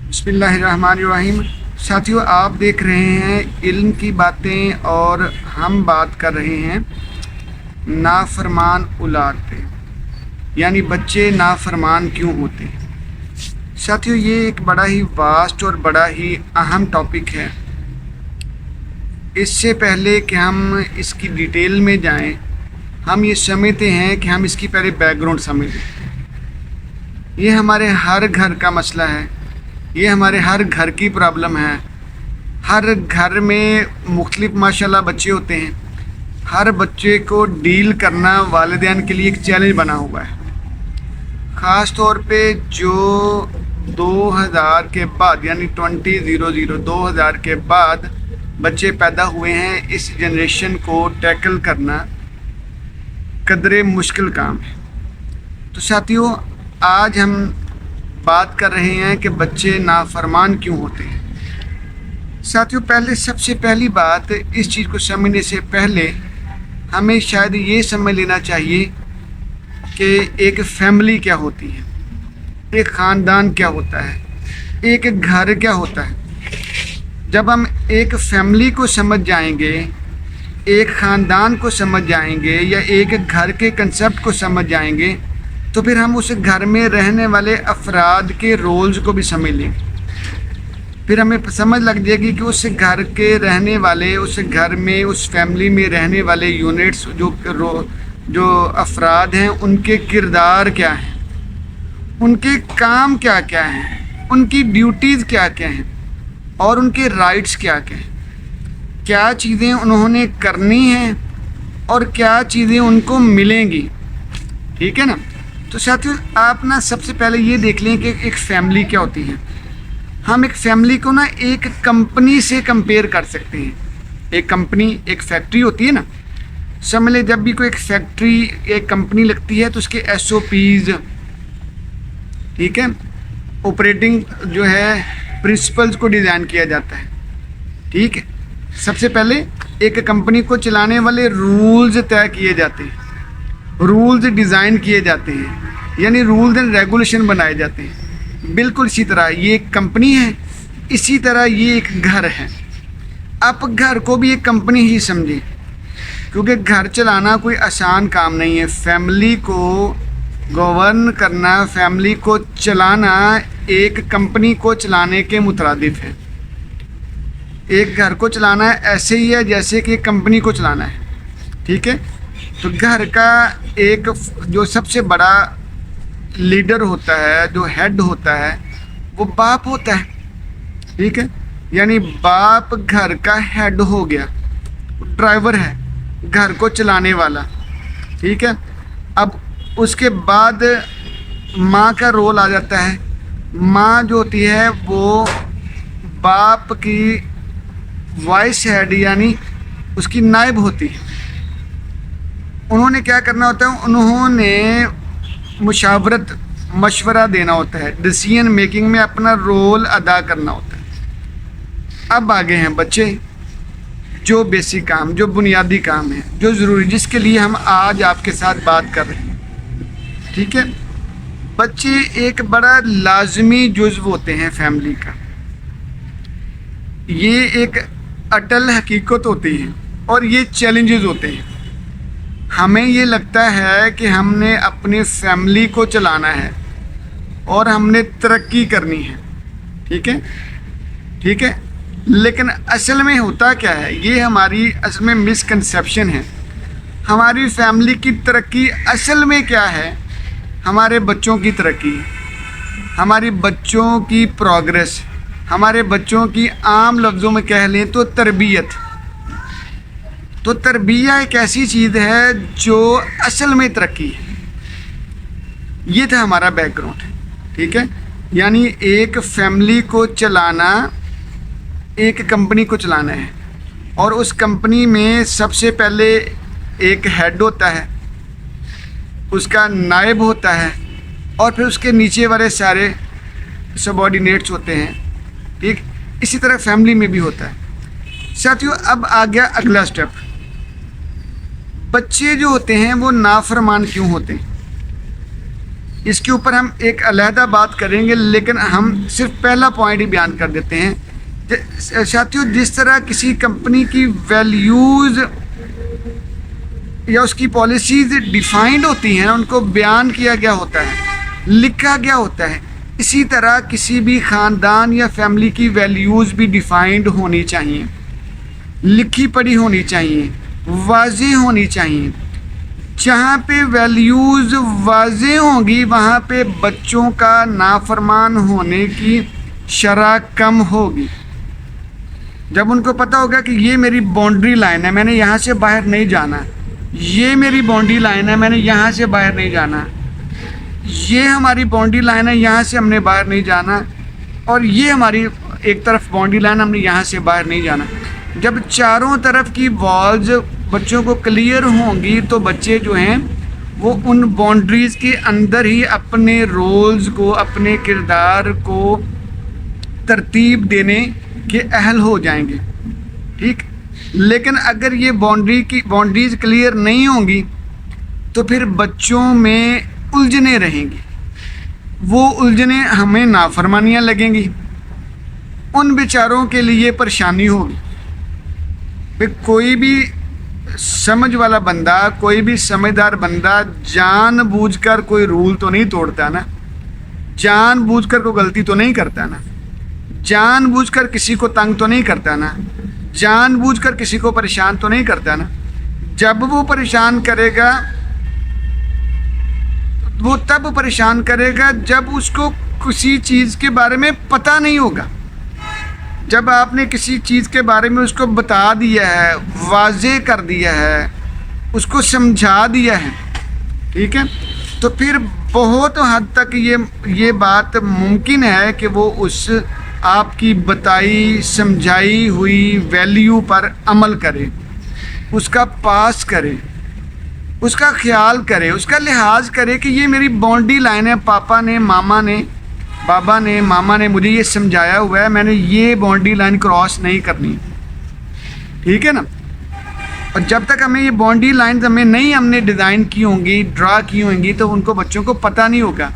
بسم اللہ الرحمن الرحیم۔ ساتھیوں، آپ دیکھ رہے ہیں علم کی باتیں اور ہم بات کر رہے ہیں نافرمان اولاد پہ، یعنی بچے نافرمان کیوں ہوتے ہیں۔ ساتھیوں، یہ ایک بڑا ہی واسٹ اور بڑا ہی اہم ٹاپک ہے۔ اس سے پہلے کہ ہم اس کی ڈیٹیل میں جائیں، ہم یہ سمجھتے ہیں کہ ہم اس کی پہلے بیک گراؤنڈ سمجھ لیں۔ یہ ہمارے ہر گھر کا مسئلہ ہے، یہ ہمارے ہر گھر کی پرابلم ہے۔ ہر گھر میں مختلف ماشاءاللہ بچے ہوتے ہیں۔ ہر بچے کو ڈیل کرنا والدین کے لیے ایک چیلنج بنا ہوا ہے، خاص طور پہ جو 2000 کے بعد یعنی 2000 کے بعد بچے پیدا ہوئے ہیں۔ اس جنریشن کو ٹیکل کرنا قدرے مشکل کام ہے۔ تو ساتھیوں، آج ہم بات کر رہے ہیں کہ بچے نافرمان کیوں ہوتے ہیں۔ ساتھیوں، سب سے پہلی بات، اس چیز کو سمجھنے سے پہلے ہمیں شاید یہ سمجھ لینا چاہیے کہ ایک فیملی کیا ہوتی ہے، ایک خاندان کیا ہوتا ہے، ایک گھر کیا ہوتا ہے۔ جب ہم ایک فیملی کو سمجھ جائیں گے، ایک خاندان کو سمجھ جائیں گے، یا ایک گھر کے کنسیپٹ کو سمجھ جائیں گے، تو پھر ہم اس گھر میں رہنے والے افراد کے رولز کو بھی سمجھ لیں گے۔ پھر ہمیں سمجھ لگ جائے گی کہ اس گھر کے رہنے والے، اس گھر میں، اس فیملی میں رہنے والے یونٹس جو افراد ہیں، ان کے کردار کیا ہیں، ان کے کام کیا کیا ہیں، ان کی ڈیوٹیز کیا کیا ہیں، اور ان کے رائٹس کیا کیا ہیں۔ کیا چیزیں انہوں نے کرنی ہیں اور کیا چیزیں ان کو ملیں گی، ٹھیک ہے نا۔ تو ساتھیوں، آپ سب سے پہلے یہ دیکھ لیں کہ ایک فیملی کیا ہوتی ہے۔ ہم ایک فیملی کو ایک کمپنی سے کمپیئر کر سکتے ہیں۔ ایک کمپنی، ایک فیکٹری ہوتی ہے نا، سمجھ لیں جب بھی کوئی ایک فیکٹری، ایک کمپنی لگتی ہے تو اس کے SOPs، ٹھیک ہے، آپریٹنگ جو ہے پرنسپلز کو ڈیزائن کیا جاتا ہے، ٹھیک ہے۔ سب سے پہلے ایک کمپنی کو چلانے والے رولز طے کیے جاتے ہیں، رولز ڈیزائن کیے جاتے ہیں، یعنی رولز اینڈ ریگولیشن بنائے جاتے ہیں۔ بالکل اسی طرح یہ ایک کمپنی ہے، اسی طرح یہ ایک گھر ہے۔ آپ گھر کو بھی ایک کمپنی ہی سمجھیں، کیونکہ گھر چلانا کوئی آسان کام نہیں ہے۔ فیملی کو گورن کرنا، فیملی کو چلانا ایک کمپنی کو چلانے کے مترادف ہے۔ ایک گھر کو چلانا ایسے ہی ہے جیسے کہ ایک کمپنی کو چلانا ہے، ٹھیک ہے۔ تو گھر کا ایک جو سب سے بڑا لیڈر ہوتا ہے، جو ہیڈ ہوتا ہے، وہ باپ ہوتا ہے، ٹھیک ہے۔ یعنی باپ گھر کا ہیڈ ہو گیا، ڈرائیور ہے گھر کو چلانے والا، ٹھیک ہے۔ اب اس کے بعد ماں کا رول آ جاتا ہے۔ ماں جو ہوتی ہے وہ باپ کی وائس ہیڈ، یعنی اس کی نائب ہوتی ہے۔ انہوں نے کیا کرنا ہوتا ہے؟ انہوں نے مشورہ دینا ہوتا ہے، ڈیسیژن میکنگ میں اپنا رول ادا کرنا ہوتا ہے۔ اب آگے ہیں بچے، جو بیسک کام، جو بنیادی کام ہے، جو ضروری، جس کے لیے ہم آج آپ کے ساتھ بات کر رہے ہیں، ٹھیک ہے۔ بچے ایک بڑا لازمی جزو ہوتے ہیں فیملی کا۔ یہ ایک اٹل حقیقت ہوتی ہے اور یہ چیلنجز ہوتے ہیں۔ ہمیں یہ لگتا ہے کہ ہم نے اپنی فیملی کو چلانا ہے اور ہم نے ترقی کرنی ہے، ٹھیک ہے، ٹھیک ہے۔ لیکن اصل میں ہوتا کیا ہے؟ یہ ہماری اصل میں مسکنسیپشن ہے۔ ہماری فیملی کی ترقی اصل میں کیا ہے؟ ہمارے بچوں کی ترقی، ہماری بچوں کی پروگریس، ہمارے بچوں کی عام لفظوں میں کہہ لیں تو تربیت۔ تو تربیت ایک ایسی چیز ہے جو اصل میں ترقی ہے۔ یہ تھا ہمارا بیک گراؤنڈ، ٹھیک ہے۔ یعنی ایک فیملی کو چلانا، ایک کمپنی کو چلانا ہے، اور اس کمپنی میں سب سے پہلے ایک ہیڈ ہوتا ہے، اس کا نائب ہوتا ہے، اور پھر اس کے نیچے والے سارے سب آرڈینیٹس ہوتے ہیں، ٹھیک۔ اسی طرح فیملی میں بھی ہوتا ہے۔ ساتھیوں، اب آ گیا اگلا سٹیپ۔ بچے جو ہوتے ہیں وہ نافرمان کیوں ہوتے ہیں؟ اس کے اوپر ہم ایک علیحدہ بات کریں گے، لیکن ہم صرف پہلا پوائنٹ ہی بیان کر دیتے ہیں۔ ساتھیوں، جس طرح کسی کمپنی کی ویلیوز یا اس کی پالیسیز ڈیفائنڈ ہوتی ہیں، ان کو بیان کیا گیا ہوتا ہے، لکھا گیا ہوتا ہے، اسی طرح کسی بھی خاندان یا فیملی کی ویلیوز بھی ڈیفائنڈ ہونی چاہیے، لکھی پڑھی ہونی چاہیے، واضح ہونی چاہیے۔ جہاں پہ ویلیوز واضح ہوں گی وہاں پہ بچوں کا نافرمان ہونے کی شرح کم ہوگی۔ جب ان کو پتہ ہوگا کہ یہ میری باؤنڈری لائن ہے، میں نے یہاں سے باہر نہیں جانا، یہ میری باؤنڈری لائن ہے، میں نے یہاں سے باہر نہیں جانا، یہ ہماری باؤنڈری لائن ہے، یہاں سے ہم نے باہر نہیں جانا، اور یہ ہماری ایک طرف باؤنڈری لائن، ہم نے یہاں سے باہر نہیں جانا۔ جب چاروں طرف کی والز بچوں کو کلیئر ہوں گی تو بچے جو ہیں وہ ان باؤنڈریز کے اندر ہی اپنے رولز کو، اپنے کردار کو ترتیب دینے کے اہل ہو جائیں گے، ٹھیک۔ لیکن اگر یہ باؤنڈریز کلیئر نہیں ہوں گی تو پھر بچوں میں الجھنیں رہیں گی، وہ الجھنیں ہمیں نافرمانیاں لگیں گی، ان بیچاروں کے لیے پریشانی ہوگی۔ پھر کوئی بھی سمجھ والا بندہ، کوئی بھی سمجھدار بندہ جان بوجھ کر کوئی رول تو نہیں توڑتا نا، جان بوجھ کر کوئی غلطی تو نہیں کرتا نا، جان بوجھ کر کسی کو تنگ تو نہیں کرتا نا، جان بوجھ کر کسی کو پریشان تو نہیں کرتا نا۔ جب وہ پریشان کرے گا، وہ تب پریشان کرے گا جب اس کو کسی چیز کے بارے میں پتہ نہیں ہوگا، جب آپ نے کسی چیز کے بارے میں اس کو بتا دیا ہے، واضح کر دیا ہے، اس کو سمجھا دیا ہے، ٹھیک ہے، تو پھر بہت حد تک یہ بات ممکن ہے کہ وہ اس آپ کی بتائی سمجھائی ہوئی ویلیو پر عمل کرے، اس کا پاس کرے، اس کا خیال کرے، اس کا لحاظ کرے کہ یہ میری باؤنڈری لائن ہے، پاپا نے، ماما نے، بابا نے، ماما نے مجھے یہ سمجھایا ہوا ہے، میں نے یہ باؤنڈری لائن کراس نہیں کرنی، ٹھیک ہے نا۔ اور جب تک ہمیں یہ باؤنڈری لائنز ہم نے ڈیزائن کی ہوں گی، ڈرا کی ہوں گی، تو ان کو بچوں کو پتہ نہیں ہوگا،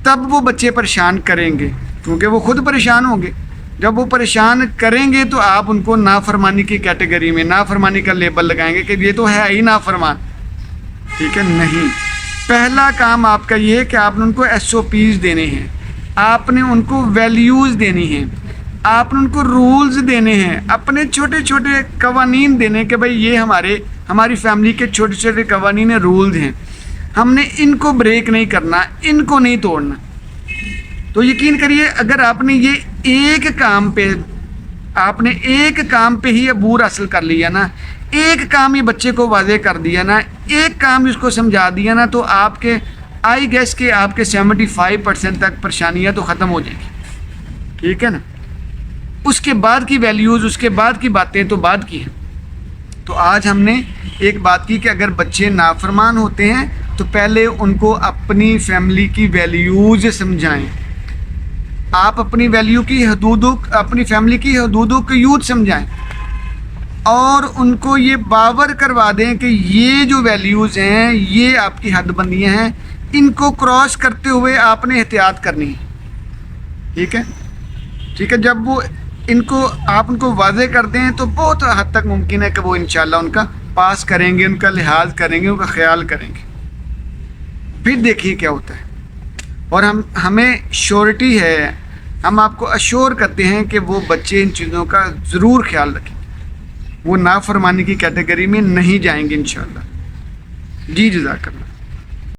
تب وہ بچے پریشان کریں گے، کیونکہ وہ خود پریشان ہوں گے۔ جب وہ پریشان کریں گے تو آپ ان کو نافرمانی کی کیٹیگری میں، نافرمانی کا لیبل لگائیں گے کہ یہ تو ہے ہی نافرمان، ٹھیک ہے۔ نہیں، پہلا کام آپ کا یہ ہے کہ آپ نے ان کو SOPs دینے ہیں، آپ نے ان کو ویلیوز دینی ہیں، آپ نے ان کو رولز دینے ہیں، اپنے چھوٹے چھوٹے قوانین دینے کہ بھائی یہ ہماری فیملی کے چھوٹے چھوٹے قوانین رولز ہیں، ہم نے ان کو بریک نہیں کرنا، ان کو نہیں توڑنا۔ تو یقین کریے اگر آپ نے یہ ایک کام پہ ہی عبور حاصل کر لیا نا، ایک کام ہی بچے کو واضح کر دیا نا، ایک کام اس کو سمجھا دیا نا، تو آپ کے آئی گیس کہ آپ کے 75% تک پریشانیاں تو ختم ہو جائیں گی، ٹھیک ہے نا۔ اس کے بعد کی ویلیوز، اس کے بعد کی باتیں تو بعد کی ہیں۔ تو آج ہم نے ایک بات کی کہ اگر بچے نافرمان ہوتے ہیں تو پہلے ان کو اپنی فیملی کی ویلیوز سمجھائیں، آپ اپنی ویلیو کی حدودوں، اپنی فیملی کی حدودوں کو یوز سمجھائیں، اور ان کو یہ باور کروا دیں کہ یہ جو ویلیوز ہیں یہ آپ کی حد بندیاں ہیں، ان کو کراس کرتے ہوئے آپ نے احتیاط کرنی ہے، ٹھیک ہے، ٹھیک ہے۔ جب وہ آپ ان کو واضح کر دیں تو بہت حد تک ممکن ہے کہ وہ انشاءاللہ ان کا پاس کریں گے، ان کا لحاظ کریں گے، ان کا خیال کریں گے۔ پھر دیکھیے کیا ہوتا ہے، اور ہمیں شیورٹی ہے، ہم آپ کو اشور کرتے ہیں کہ وہ بچے ان چیزوں کا ضرور خیال رکھیں، وہ نافرمانی کی کیٹیگری میں نہیں جائیں گے انشاءاللہ۔ جی جزاک اللہ۔